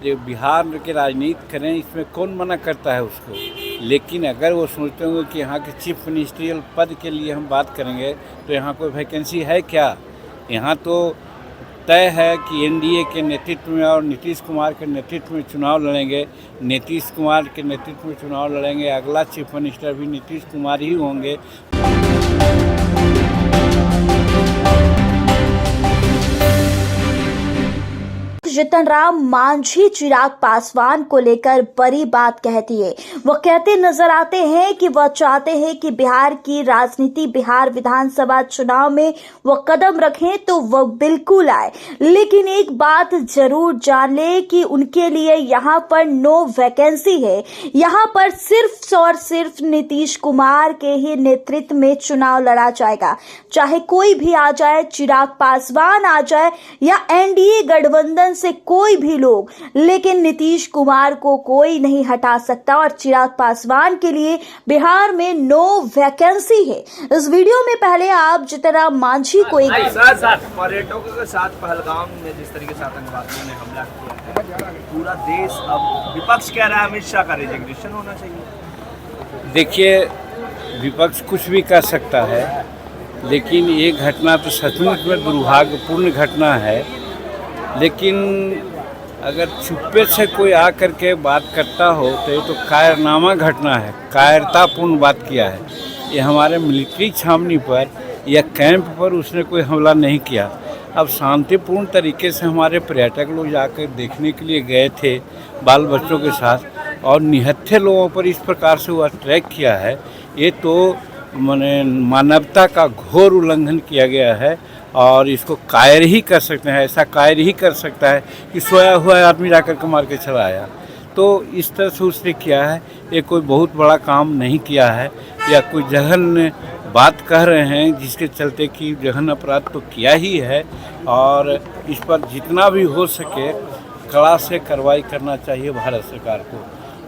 जो बिहार की राजनीति करें इसमें कौन मना करता है उसको। लेकिन अगर वो सोचते होंगे कि यहाँ के चीफ मिनिस्ट्रियल पद के लिए हम बात करेंगे तो यहाँ कोई वैकेंसी है क्या। यहाँ तो तय है कि एनडीए के नेतृत्व में और नीतीश कुमार के नेतृत्व में चुनाव लड़ेंगे। नीतीश कुमार के नेतृत्व में चुनाव लड़ेंगे, अगला चीफ मिनिस्टर भी नीतीश कुमार ही होंगे। जीतन राम मांझी चिराग पासवान को लेकर बड़ी बात कहती है। वो कहते नजर आते हैं कि वह चाहते हैं कि बिहार की राजनीति, बिहार विधानसभा चुनाव में वो कदम रखें तो वह बिल्कुल आए। लेकिन एक बात जरूर जान ले कि उनके लिए यहाँ पर नो वैकेंसी है। यहाँ पर सिर्फ और सिर्फ नीतीश कुमार के ही नेतृत्व में चुनाव लड़ा जाएगा। चाहे कोई भी आ जाए, चिराग पासवान आ जाए या एनडीए गठबंधन से कोई भी लोग, लेकिन नीतीश कुमार को कोई नहीं हटा सकता। और चिराग पासवान के लिए बिहार में नो वैकेंसी है। इस वीडियो में पहले आप जीतन राम मांझी को एक पर्यटकों के साथ पहलगाम में जिस तरीके से आतंकवादियों ने हमला किया है, पूरा देश अब विपक्ष कह रहा है अमित शाह का रेजिग्नेशन होना चाहिए। देखिए, विपक्ष कुछ भी कर सकता है, लेकिन ये घटना तो सचमुच में दुर्भाग्यपूर्ण घटना है। लेकिन अगर चुप्पे से कोई आ करके बात करता हो तो ये तो कायरनामा घटना है, कायरतापूर्ण बात किया है। ये हमारे मिलिट्री छावनी पर या कैंप पर उसने कोई हमला नहीं किया। अब शांतिपूर्ण तरीके से हमारे पर्यटक लोग जाकर देखने के लिए गए थे बाल बच्चों के साथ, और निहत्थे लोगों पर इस प्रकार से वो अटैक किया है। ये तो माने मानवता का घोर उल्लंघन किया गया है, और इसको कायर ही कर सकते हैं। ऐसा कायर ही कर सकता है कि सोया हुआ आदमी जाकर के मार के चला आया। तो इस तरह से उसने किया है। ये कोई बहुत बड़ा काम नहीं किया है, या कोई जघन्य बात कह रहे हैं जिसके चलते कि जघन्य अपराध तो किया ही है। और इस पर जितना भी हो सके कड़ा से कार्रवाई करना चाहिए भारत सरकार को।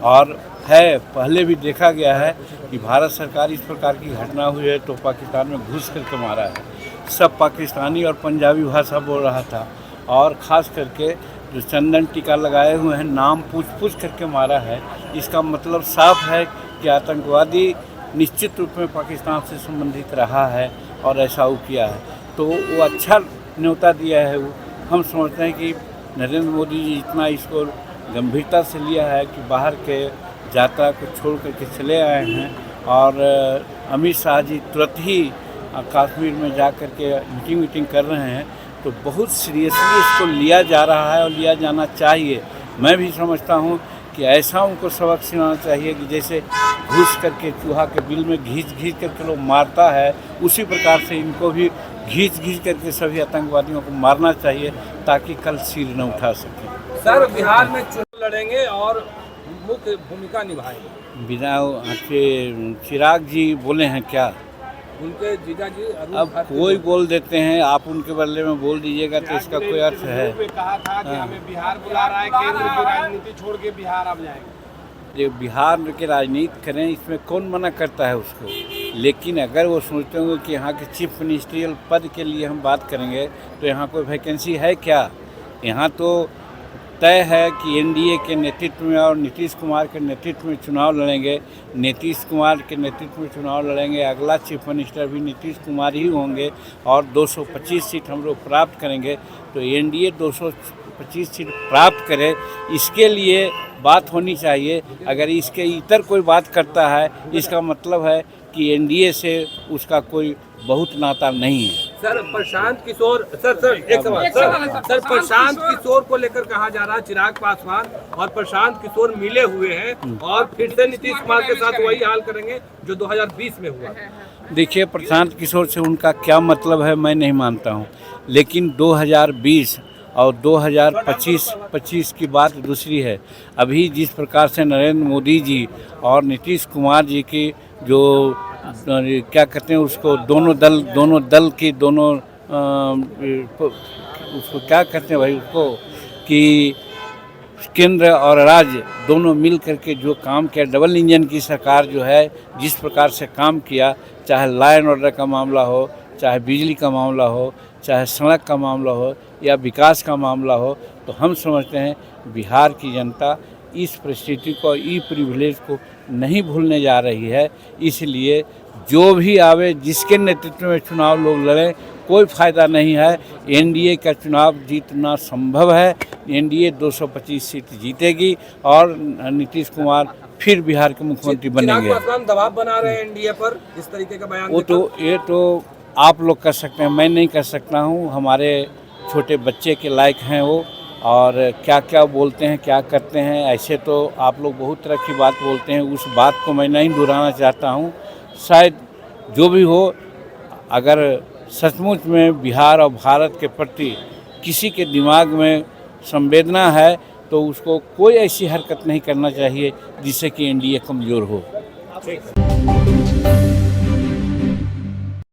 और है, पहले भी देखा गया है कि भारत सरकार इस प्रकार की घटना हुई है तो पाकिस्तान में घुस करके मारा है। सब पाकिस्तानी और पंजाबी भाषा बोल रहा था, और ख़ास करके जो चंदन टीका लगाए हुए हैं नाम पूछ करके मारा है। इसका मतलब साफ है कि आतंकवादी निश्चित रूप में पाकिस्तान से संबंधित रहा है और ऐसा वो किया है। तो वो अच्छा न्योता दिया है। वो हम समझते हैं कि नरेंद्र मोदी जी इतना इसको गंभीरता से लिया है कि बाहर के यात्रा को छोड़ करके चले आए हैं, और अमित शाह जी तुरंत ही कश्मीर में जा कर के मीटिंग कर रहे हैं। तो बहुत सीरियसली इसको लिया जा रहा है और लिया जाना चाहिए। मैं भी समझता हूँ कि ऐसा उनको सबक सिखाना चाहिए कि जैसे घुस करके चूहा के बिल में घींच करके लोग मारता है, उसी प्रकार से इनको भी घींच करके सभी आतंकवादियों को मारना चाहिए, ताकि कल सिर न उठा सके। सर, बिहार में चुनाव लड़ेंगे और मुख्य भूमिका निभाएंगे। बिना चिराग जी बोले हैं क्या? उनके जीजा जी अब कोई बोल देते हैं, आप उनके बदले में बोल दीजिएगा तो इसका कोई अर्थ है? कहा था कि हमें बिहार बुला रहा है, केंद्र की राजनीति छोड़ के बिहार अब जाएंगे। जो बिहार की राजनीति करें इसमें कौन मना करता है उसको। लेकिन अगर वो सोचते होंगे कि यहाँ के चीफ मिनिस्ट्रियल पद के लिए हम बात करेंगे तो यहाँ कोई वैकेंसी है क्या। यहाँ तो तय है कि एनडीए के नेतृत्व में और नीतीश कुमार के नेतृत्व में चुनाव लड़ेंगे। नीतीश कुमार के नेतृत्व में चुनाव लड़ेंगे, अगला चीफ मिनिस्टर भी नीतीश कुमार ही होंगे, और 225 सीट हम लोग प्राप्त करेंगे। तो एनडीए 225 सीट प्राप्त करे, इसके लिए बात होनी चाहिए। अगर इसके इतर कोई बात करता है, इसका मतलब है कि एनडीए से उसका कोई बहुत नाता नहीं है। सर, प्रशांत किशोर एक सवाल सर, प्रशांत किशोर को लेकर कहा जा रहा है चिराग पासवान और प्रशांत किशोर मिले हुए हैं और फिर से नीतीश कुमार के साथ वही हाल करेंगे जो 2020 में हुआ। देखिए, प्रशांत किशोर से उनका क्या मतलब है मैं नहीं मानता हूँ, लेकिन 2020 और 2025 की बात दूसरी है। अभी जिस प्रकार से नरेंद्र मोदी जी और नीतीश कुमार जी की जो क्या कहते हैं उसको, दोनों दल की उसको क्या कहते हैं भाई उसको, कि केंद्र और राज्य दोनों मिल करके जो काम किया, डबल इंजन की सरकार जो है जिस प्रकार से काम किया, चाहे लॉ एंड ऑर्डर का मामला हो, चाहे बिजली का मामला हो, चाहे सड़क का मामला हो या विकास का मामला हो, तो हम समझते हैं बिहार की जनता इस परिस्थिति को, ई प्रिविलेज को नहीं भूलने जा रही है। इसलिए जो भी आवे, जिसके नेतृत्व में चुनाव लोग लड़ें, कोई फ़ायदा नहीं है। एनडीए का चुनाव जीतना संभव है। एनडीए 225 सीट जीतेगी और नीतीश कुमार फिर बिहार के मुख्यमंत्री बनेंगे। चिराग पासवान दबाव बना रहे हैं एनडीए पर, इस तरीके का बयान ये तो आप लोग कर सकते हैं, मैं नहीं कर सकता हूँ। हमारे छोटे बच्चे के लायक हैं वो, और क्या क्या बोलते हैं, क्या करते हैं, ऐसे तो आप लोग बहुत तरह की बात बोलते हैं, उस बात को मैं नहीं दोहराना चाहता हूँ। शायद जो भी हो, अगर सचमुच में बिहार और भारत के प्रति किसी के दिमाग में संवेदना है तो उसको कोई ऐसी हरकत नहीं करना चाहिए जिससे कि एनडीए कमज़ोर हो। ठीक है।